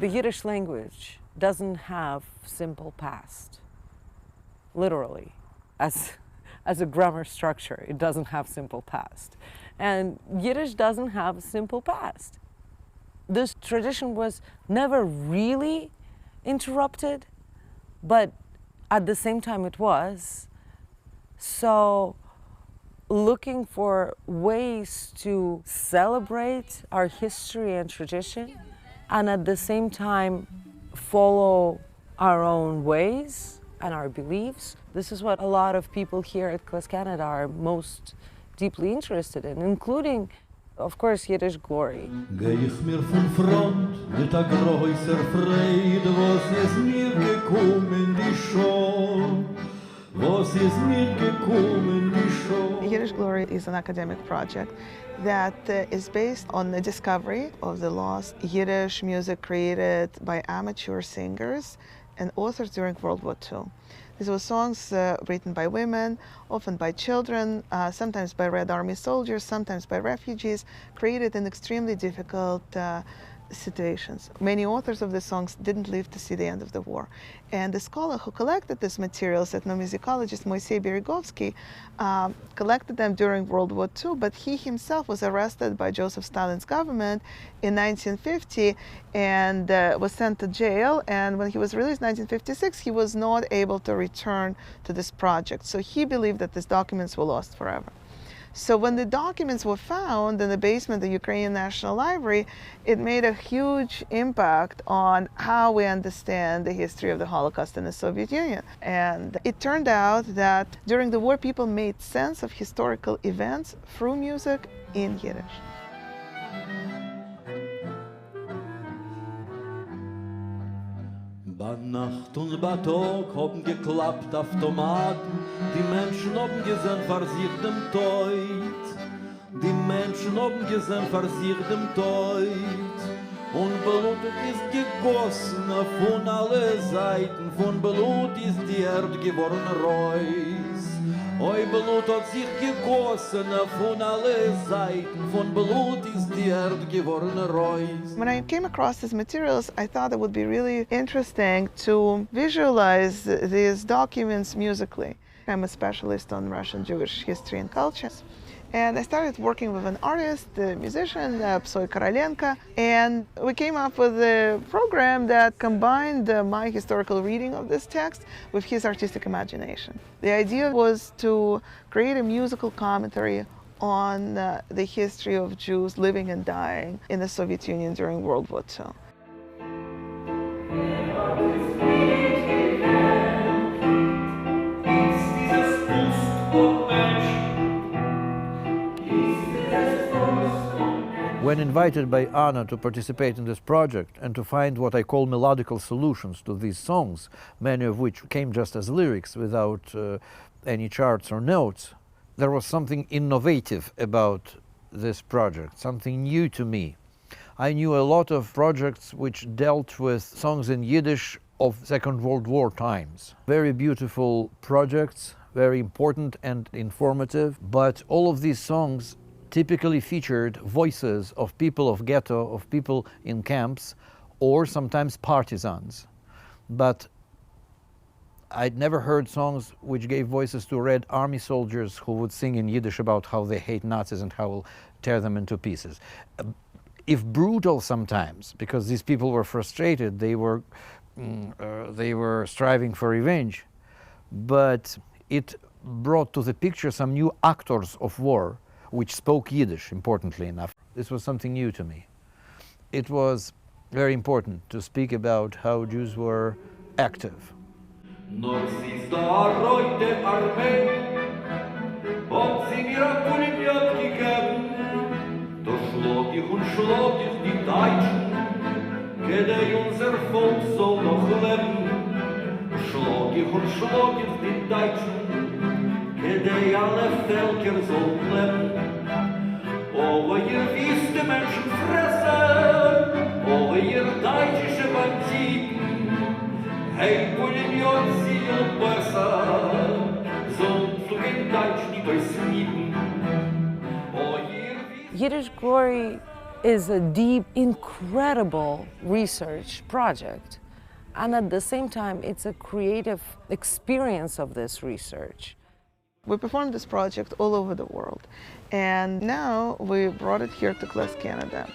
The Yiddish language doesn't have simple past, literally, as a grammar structure. It doesn't have simple past. And Yiddish doesn't have a simple past. This tradition was never really interrupted, but at the same time it was. So looking for ways to celebrate our history and tradition, and at the same time follow our own ways and our beliefs. This is what a lot of people here at KlezKanada are most deeply interested in, including, of course, Yiddish Glory. Geh ich mir von Front mit a größer Freude, was ist mir gekommen, die Show. Was ist mir gekommen, die Show. Yiddish Glory is an academic project that is based on the discovery of the lost Yiddish music created by amateur singers and authors during World War II. These were songs written by women, often by children, sometimes by Red Army soldiers, sometimes by refugees, created in extremely difficult situations. Many authors of the songs didn't live to see the end of the war. And the scholar who collected these materials, ethnomusicologist Moisei Beregovsky, collected them during World War II, but he himself was arrested by Joseph Stalin's government in 1950 and was sent to jail. And when he was released in 1956, he was not able to return to this project. So he believed that these documents were lost forever. So when the documents were found in the basement of the Ukrainian National Library, it made a huge impact on how we understand the history of the Holocaust in the Soviet Union. And it turned out that during the war, people made sense of historical events through music in Yiddish. Bei Nacht und bei Tag haben geklappt Automaten, die Menschen haben gesehen vor sich dem Teut. Die Menschen haben gesehen vor sich dem Teut. Und Blut ist gegossen von alle Seiten, von Blut ist die Erde geworden Reus. Oi, Blut hat sich gegossen von alle Seiten, von Blut ist die Erde geworden Reus. When I came across these materials, I thought it would be really interesting to visualize these documents musically. I'm a specialist on Russian Jewish history and culture. And I started working with an artist, a musician, Psy Korolenko, and we came up with a program that combined my historical reading of this text with his artistic imagination. The idea was to create a musical commentary on the history of Jews living and dying in the Soviet Union during World War II. When invited by Anna to participate in this project and to find what I call melodical solutions to these songs, many of which came just as lyrics without any charts or notes, there was something innovative about this project, something new to me. I knew a lot of projects which dealt with songs in Yiddish of Second World War times. Very beautiful projects, very important and informative, but all of these songs typically featured voices of people of ghetto, of people in camps, or sometimes partisans. But I'd never heard songs which gave voices to Red Army soldiers who would sing in Yiddish about how they hate Nazis and how will tear them into pieces. If brutal sometimes, because these people were frustrated, they were striving for revenge, but it brought to the picture some new actors of war which spoke Yiddish, importantly enough. This was something new to me. It was very important to speak about how Jews were active. Kedei alle Völker sollen leben. Oh, ihr wisst die Menschen fressen, oh, ihr deutsche Banditen, hey, wollen wir sie und besser, sollen zu den Deutschen nicht durchs Mieten. Oh, ihr wisst... Yiddish Glory is a deep, incredible research project. And at the same time, it's a creative experience of this research. We performed this project all over the world, and now we brought it here to KlezKanada.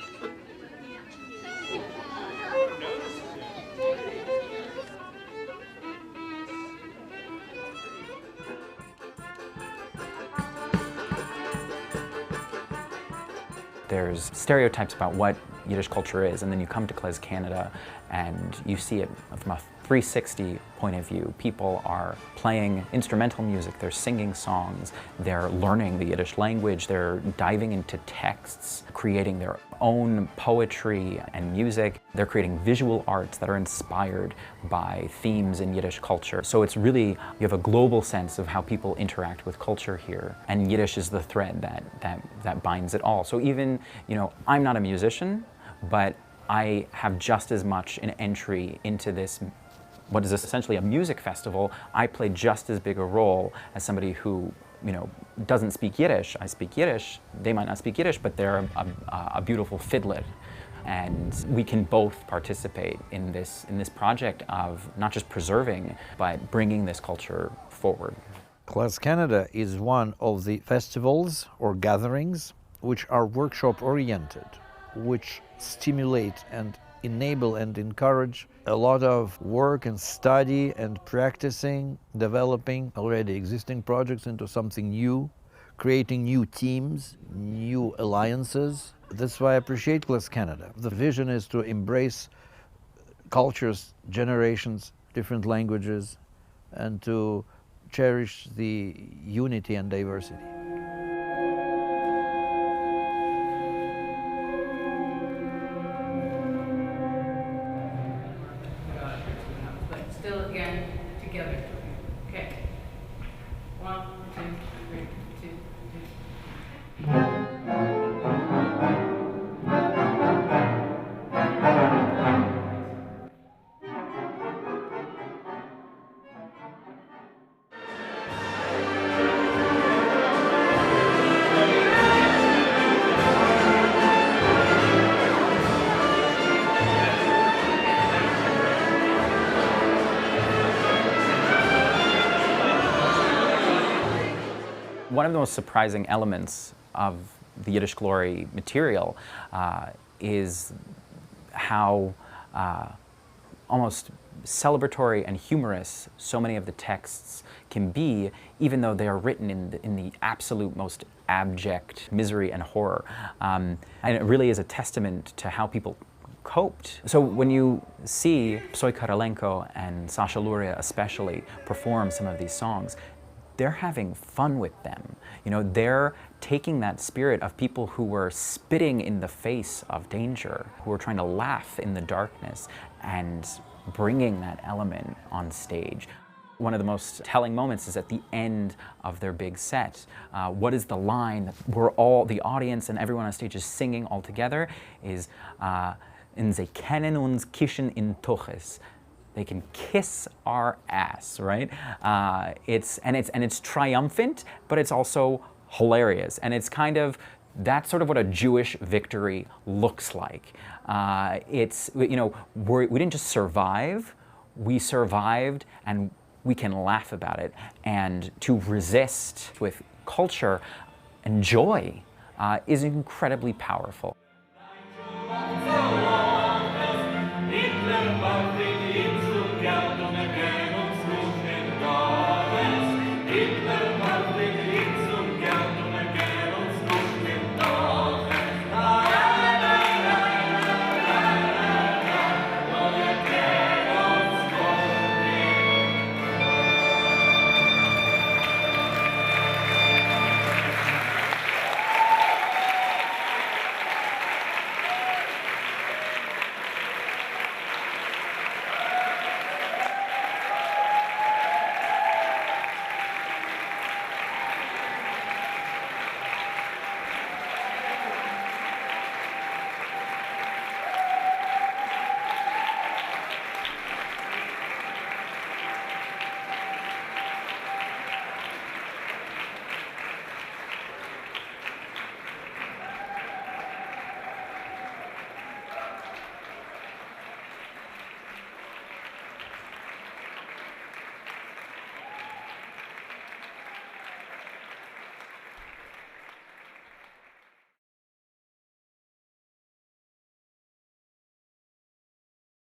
There's stereotypes about what Yiddish culture is, and then you come to KlezKanada and you see it from a 360 point of view. People are playing instrumental music, they're singing songs, they're learning the Yiddish language, they're diving into texts, creating their own poetry and music. They're creating visual arts that are inspired by themes in Yiddish culture. So it's really, you have a global sense of how people interact with culture here, and Yiddish is the thread that binds it all. So even, I'm not a musician, but I have just as much an entry into this, what is essentially a music festival. I play just as big a role as somebody who, doesn't speak Yiddish. I speak Yiddish, they might not speak Yiddish, but they're a beautiful fiddler. And we can both participate in this project of not just preserving, but bringing this culture forward. KlezKanada is one of the festivals or gatherings which are workshop-oriented, which stimulate and enable and encourage a lot of work and study and practicing, developing already existing projects into something new, creating new teams, new alliances. That's why I appreciate KlezKanada. The vision is to embrace cultures, generations, different languages, and to cherish the unity and diversity. Still again, together. Okay. 1, 2, 3, 2, 2. One of the most surprising elements of the Yiddish Glory material is how almost celebratory and humorous so many of the texts can be, even though they are written in the absolute most abject misery and horror. And it really is a testament to how people coped. So when you see Soy Karolenko and Sasha Luria especially perform some of these songs, they're having fun with them. They're taking that spirit of people who were spitting in the face of danger, who were trying to laugh in the darkness, and bringing that element on stage. One of the most telling moments is at the end of their big set. What is the line that the audience and everyone on stage is singing all together is, "In ze kennen uns kischen in Tuches." They can kiss our ass, right? It's triumphant, but it's also hilarious, and it's that's sort of what a Jewish victory looks like. We didn't just survive; we survived, and we can laugh about it. And to resist with culture and joy is incredibly powerful. Hitler war für die Insel gern